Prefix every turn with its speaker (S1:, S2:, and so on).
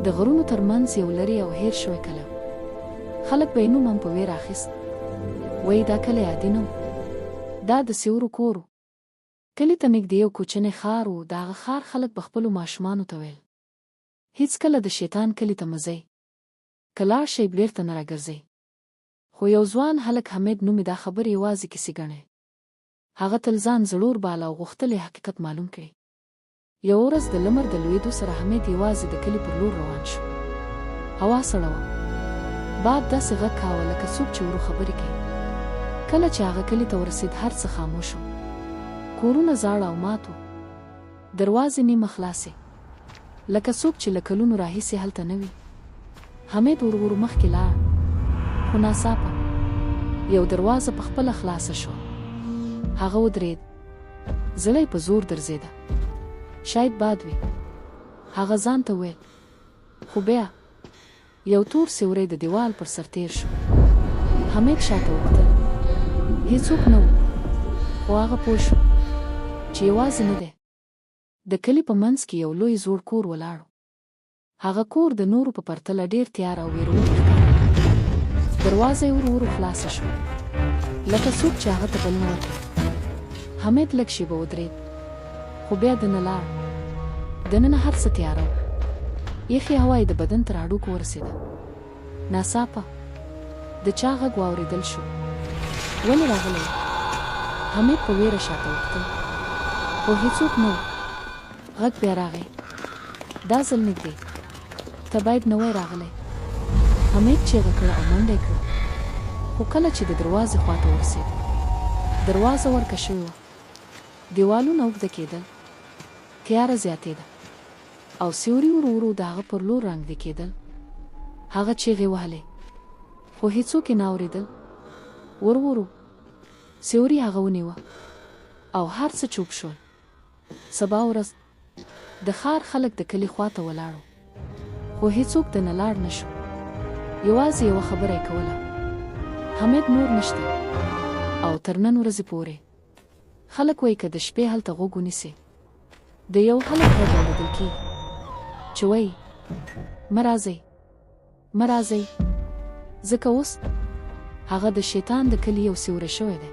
S1: د غرونو ترمنځ یو لرې او هیر شوی کلی و. خلک به یې نوم هم په ویر اخیست. وایي دا کلی عادي نه و، دا د سیورو کور و. کلي ته نږدې یو کوچنی ښار و. د هغه ښار خلک به خپلو ماشومانو ته ویل هېڅکله د شیطان کلي ته مه ځئ، که لاړ شئ بېرته نه راګرځئ. خو یو ځوان هلک حمید نومې دا خبرې یوازې کیسې ګڼلې. هغه تل ځان زړور باله او غوښتل یې حقیقت معلوم کړي. یوه ورځ د لمر د لوېدو سره حمید یوازې د کلي پر لور روان شو. هوا سړه وه. باد داسې غږ کاوه لکه څوک چې ورو خبرې کوي. کله چې هغه کلي ته ورسېد هر څه خاموش و. کورونه زاړه او مات وو. دروازې نیمه خلاصې، لکه څوک چې له کلونو راهیسې هلته نه وي. حمید ورو ورو مخکې لاړ، خو ناڅاپه یو دروازه په خپله خلاصه شوه. هغه ودرېد. زړه یې په زور درزېده. شاید باد وي، هغه ځان ته ویل. خو بیا یو تور سیوری د دیوال پر سر تیر شو. حمید شاته وکتل. هیڅوک نه و، خو هغه پوه شو چې یوازې نه دی. د کلي په منځ کې یو لوی زوړ کور ولاړ و. هغه کور د نورو په پرتله ډېر تیار او ویرونکی ښکارېده. دروازه یې ورو ورو خلاصه شوه، لکه څوک چې هغه ته بلنه ورکړي. حمید لږ شېبه ودرېد، خو بیا دننه لاړ. دننه هر څه تیاره و. یخې هوا یې د بدن تر هډوکو ورسېده. ناڅاپه د چا غږ واورېدل شو. ولې راغلی؟ حمید په ویره شاته وکتل، خو هېڅوک نه و. غږ بیا راغی. دا ځل نږدې. ته باید نه وای راغلی. حمید چیغه کړه او منډه یې کړه. خو کله چې د دروازې خواته ورسېد، دروازه ورکه شوې وه. دیوالونه اوږده کېدل، تیاره زیاتېده، او سیوري ورو ورو د هغه پر لور رانږدې کېدل. هغه چیغې وهلې، خو هېڅوک یې نه اورېدل. ورو ورو سیوري هغه ونیوه او هر څه چوپ شول. سبا ورځ د ښار خلک د کلي خواته ولاړو، خو هېڅوک دننه لاړ نه شو. یوازې یوه خبره یې کوله: حمید نور نشته. او تر نن ورځې پورې خلک وایي که د شپې هلته غوږ ونیسې، د یو هلک غږ اورېدل کېږي چې وایي مه راځئ، مه راځئ، ځکه اوس هغه د شیطان د کلي یو سیوری شوی دی.